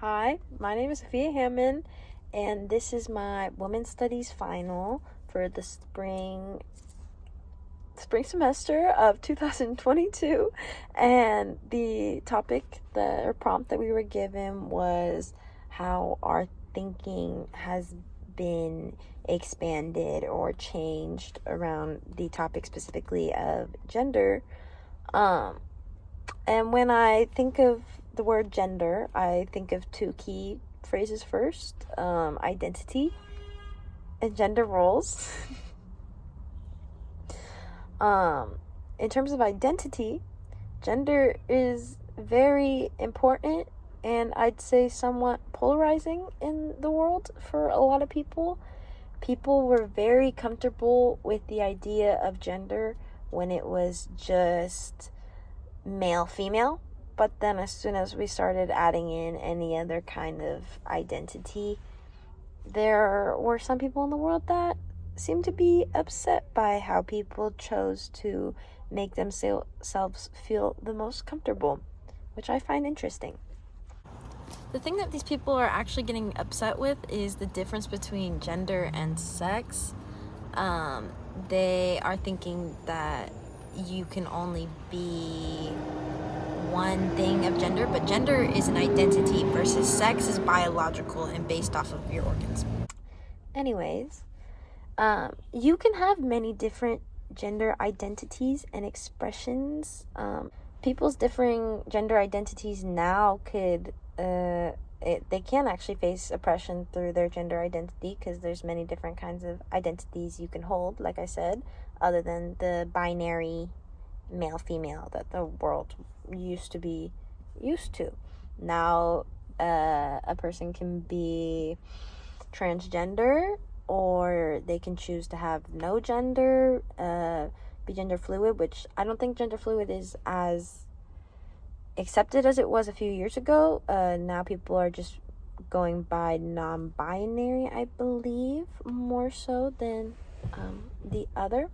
Hi, my name is Sophia Hammond, and this is my Women's Studies final for the spring semester of 2022. And the topic or prompt that we were given was how our thinking has been expanded or changed around the topic specifically of gender. And when I think of the word gender, I think of two key phrases first: identity and gender roles. In terms of identity, gender is very important and I'd say somewhat polarizing in the world for a lot of people. People were very comfortable with the idea of gender when it was just male, female. But then as soon as we started adding in any other kind of identity, there were some people in the world that seemed to be upset by how people chose to make themselves feel the most comfortable, which I find interesting. The thing that these people are actually getting upset with is the difference between gender and sex. They are thinking that you can only be one thing of gender, but gender is an identity versus sex is biological and based off of your organs. Anyways, you can have many different gender identities and expressions. People's differing gender identities now could they can actually face oppression through their gender identity, because there's many different kinds of identities you can hold, like I said, other than the binary male female that the world used to be used to. Now a person can be transgender, or they can choose to have no gender, be gender fluid, which I don't think gender fluid is as accepted as it was a few years ago. Now people are just going by non-binary, I believe, more so than the other.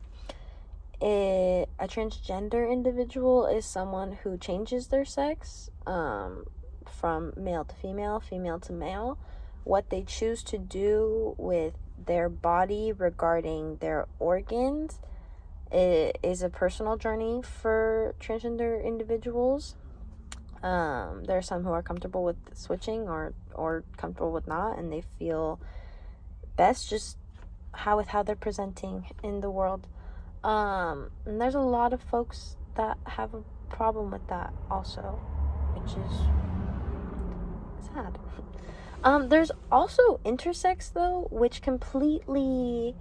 A transgender individual is someone who changes their sex from male to female, female to male. What they choose to do with their body regarding their organs is a personal journey for transgender individuals. There are some who are comfortable with switching or comfortable with not, and they feel best just with how they're presenting in the world. And there's a lot of folks that have a problem with that also, which is sad. There's also intersex, though, which completely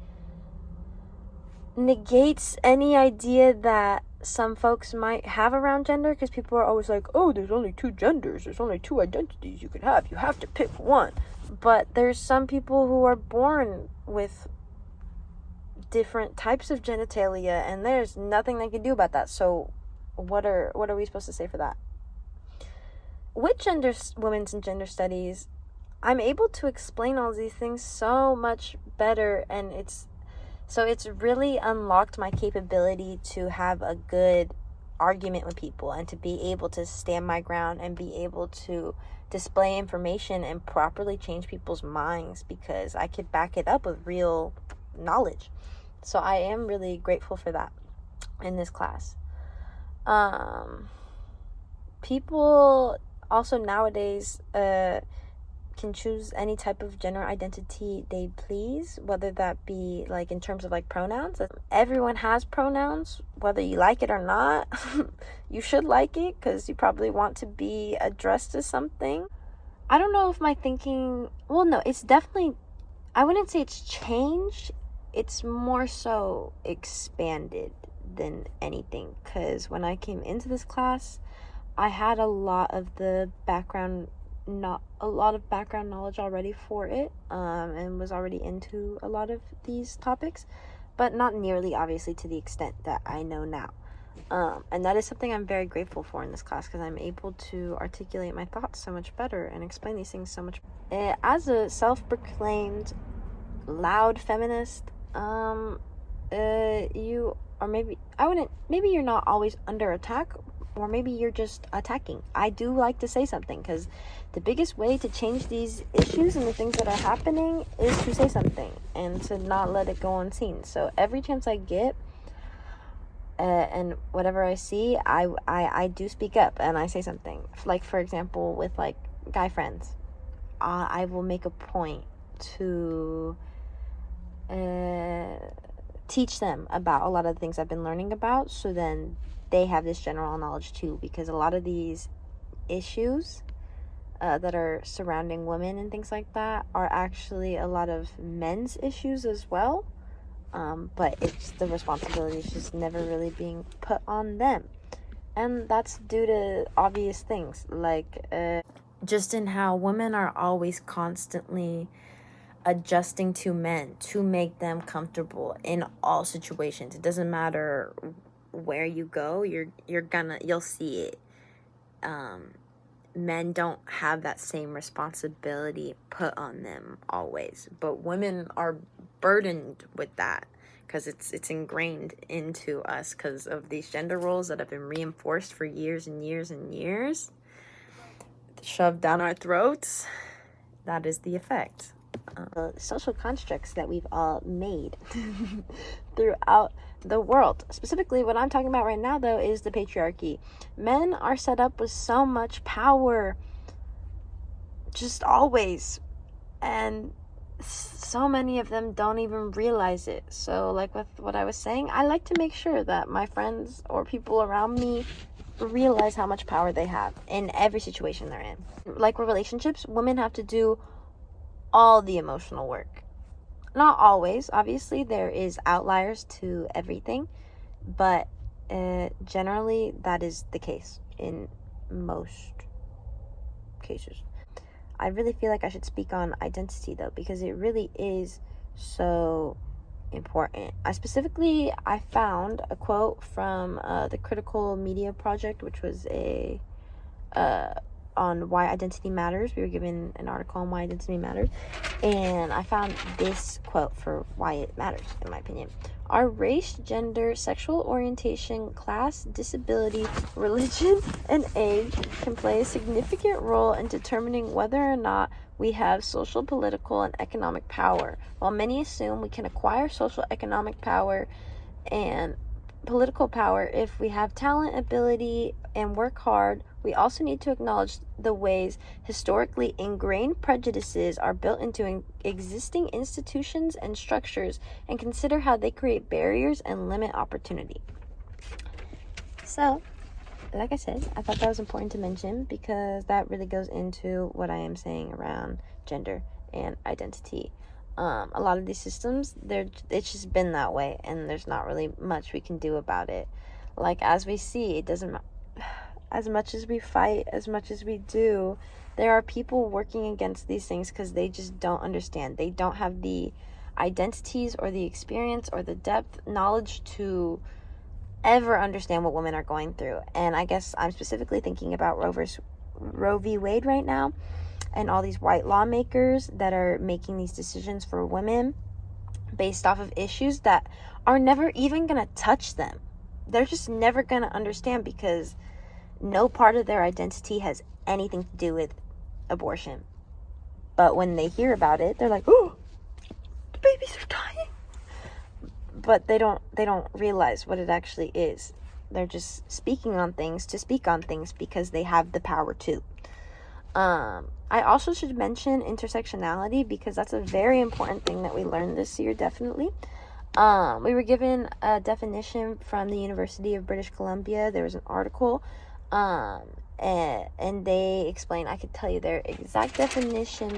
negates any idea that some folks might have around gender, because people are always like, oh, there's only two genders, there's only two identities you can have, you have to pick one. But there's some people who are born with different types of genitalia, and there's nothing they can do about that. So what are we supposed to say for that? With women's and gender studies, I'm able to explain all these things so much better, and it's really unlocked my capability to have a good argument with people and to be able to stand my ground and be able to display information and properly change people's minds, because I could back it up with real knowledge. So I am really grateful for that in this class. People also nowadays can choose any type of gender identity they please, whether that be like in terms of like pronouns. Everyone has pronouns, whether you like it or not. You should like it, because you probably want to be addressed as something. I don't know if my thinking, no, it's definitely, I wouldn't say it's changed, it's more so expanded than anything, because when I came into this class, I had a lot of background knowledge already for it, and was already into a lot of these topics, but not nearly, obviously, to the extent that I know now. And that is something I'm very grateful for in this class, because I'm able to articulate my thoughts so much better and explain these things so much. As a self-proclaimed loud feminist, you, or maybe you're not always under attack or maybe you're just attacking. I do like to say something, because the biggest way to change these issues and the things that are happening is to say something and to not let it go unseen. So every chance I get, and whatever I see, I do speak up and I say something. Like, for example, with like guy friends, I will make a point to teach them about a lot of the things I've been learning about, so then they have this general knowledge too, because a lot of these issues that are surrounding women and things like that are actually a lot of men's issues as well. But it's the responsibility is just never really being put on them. And that's due to obvious things, like just in how women are always constantly adjusting to men to make them comfortable in all situations. It doesn't matter where you go, you'll see it. Men don't have that same responsibility put on them always, but women are burdened with that because it's ingrained into us because of these gender roles that have been reinforced for years and years and years, shoved down our throats. That is the effect. Social constructs that we've all made throughout the world. Specifically, what I'm talking about right now, though, is the patriarchy. Men are set up with so much power, just always, and so many of them don't even realize it. So, like with what I was saying, I like to make sure that my friends or people around me realize how much power they have in every situation they're in. Like with relationships, women have to do all the emotional work. Not always, obviously, there is outliers to everything, but generally that is the case in most cases. I really feel like I should speak on identity, though, because it really is so important. I found a quote from the Critical Media Project, which was a on why identity matters. We were given an article on why identity matters, and I found this quote for why it matters, in my opinion. Our race, gender, sexual orientation, class, disability, religion, and age can play a significant role in determining whether or not we have social, political, and economic power. While many assume we can acquire social, economic power and political power if we have talent, ability, and work hard, we also need to acknowledge the ways historically ingrained prejudices are built into existing institutions and structures, and consider how they create barriers and limit opportunity. So, like I said, I thought that was important to mention because that really goes into what I am saying around gender and identity. A lot of these systems, it's just been that way, and there's not really much we can do about it. Like, as we see, it doesn't as much as we fight, as much as we do, there are people working against these things because they just don't understand. They don't have the identities or the experience or the depth knowledge to ever understand what women are going through. And I guess I'm specifically thinking about Roe v. Wade right now, and all these white lawmakers that are making these decisions for women based off of issues that are never even going to touch them. They're just never going to understand because no part of their identity has anything to do with abortion. But when they hear about it, they're like, "Oh, the babies are dying." But they don't realize what it actually is. They're just speaking on things to speak on things because they have the power to. I also should mention intersectionality because that's a very important thing that we learned this year, definitely. We were given a definition from the University of British Columbia. There was an article, and they explained, I could tell you their exact definition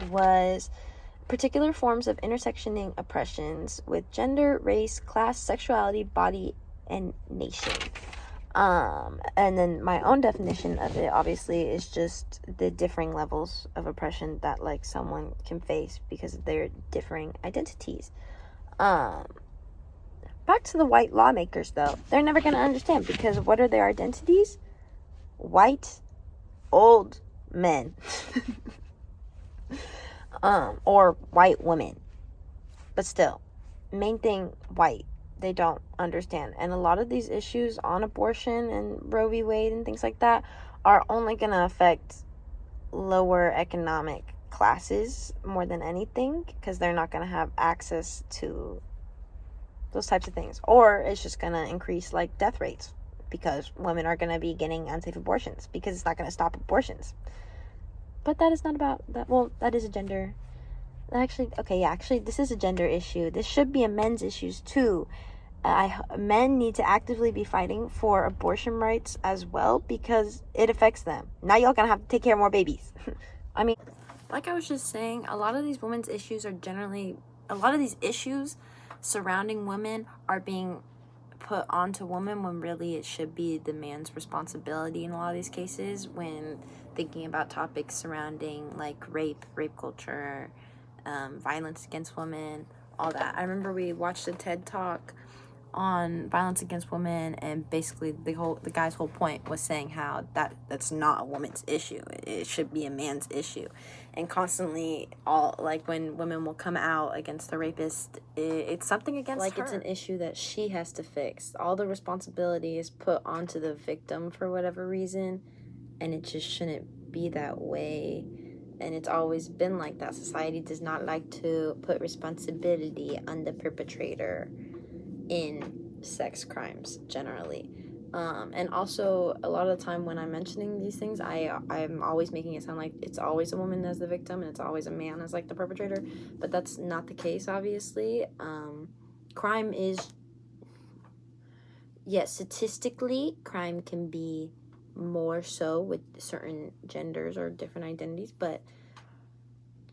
was particular forms of intersectioning oppressions with gender, race, class, sexuality, body, and nation. And then my own definition of it, obviously, is just the differing levels of oppression that, like, someone can face because of their differing identities. Back to the white lawmakers, though. They're never going to understand because what are their identities? White, old men. Or white women. But still, main thing, white. They don't understand. And a lot of these issues on abortion and Roe v. Wade and things like that are only going to affect lower economic classes more than anything, because they're not going to have access to those types of things. Or it's just going to increase like death rates, because women are going to be getting unsafe abortions, because it's not going to stop abortions. But that is not about that. Well, that is a gender. Actually, this is a gender issue. This should be a men's issue too. Men need to actively be fighting for abortion rights as well, because it affects them. Now y'all gonna have to take care of more babies. I mean, like I was just saying, a lot of these women's issues are a lot of these issues surrounding women are being put onto women, when really it should be the man's responsibility in a lot of these cases, when thinking about topics surrounding like rape culture, violence against women, all that. I remember we watched a TED Talk on violence against women, and basically the guy's whole point was saying how that's not a woman's issue. It should be a man's issue. And constantly, all like when women will come out against the rapist, it's something against her. It's an issue that she has to fix. All the responsibility is put onto the victim for whatever reason, and it just shouldn't be that way. And it's always been like that. Society does not like to put responsibility on the perpetrator in sex crimes generally. And also, a lot of the time when I'm mentioning these things, I'm always making it sound like it's always a woman as the victim and it's always a man as like the perpetrator. But that's not the case, obviously. Crime is... Yes, statistically, crime can be more so with certain genders or different identities, but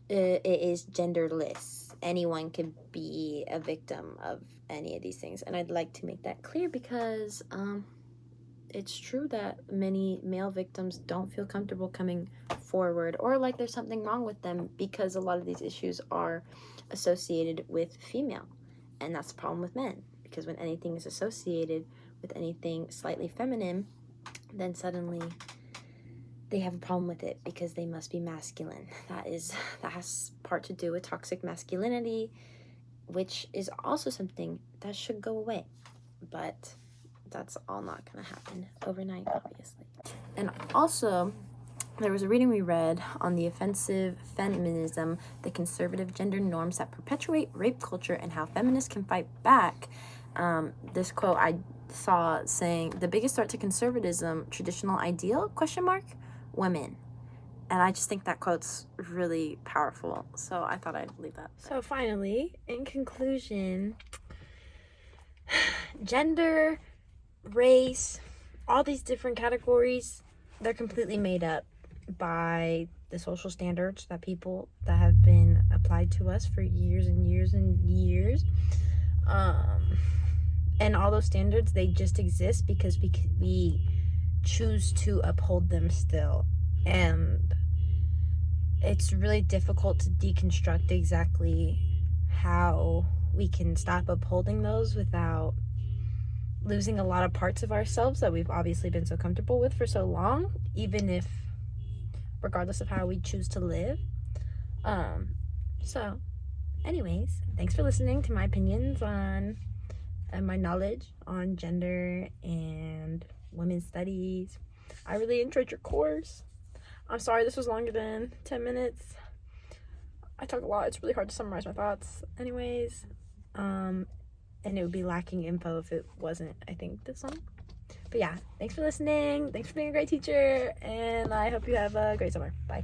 it is genderless. Anyone could be a victim of any of these things, and I'd like to make that clear, because it's true that many male victims don't feel comfortable coming forward, or like there's something wrong with them, because a lot of these issues are associated with female, and that's the problem with men, because when anything is associated with anything slightly feminine, then suddenly they have a problem with it, because they must be masculine. That has part to do with toxic masculinity, which is also something that should go away. But that's all not going to happen overnight, obviously. And also, there was a reading we read on the offensive feminism, the conservative gender norms that perpetuate rape culture, and how feminists can fight back. This quote I saw saying, the biggest threat to conservatism, traditional ideal, ? Women. And I just think that quote's really powerful, so I thought I'd leave that. So finally, in conclusion, gender, race, all these different categories, they're completely made up by the social standards that have been applied to us for years and years and years. And all those standards, they just exist because we choose to uphold them still. And it's really difficult to deconstruct exactly how we can stop upholding those without losing a lot of parts of ourselves that we've obviously been so comfortable with for so long, even if, regardless of how we choose to live. So anyways, thanks for listening to my opinions on my knowledge on gender and women's studies. I really enjoyed your course. I'm sorry this was longer than 10 minutes. I talk a lot. It's really hard to summarize my thoughts. Anyways, and it would be lacking info if it wasn't, I think, this long. But yeah, thanks for listening. Thanks for being a great teacher. And I hope you have a great summer. Bye.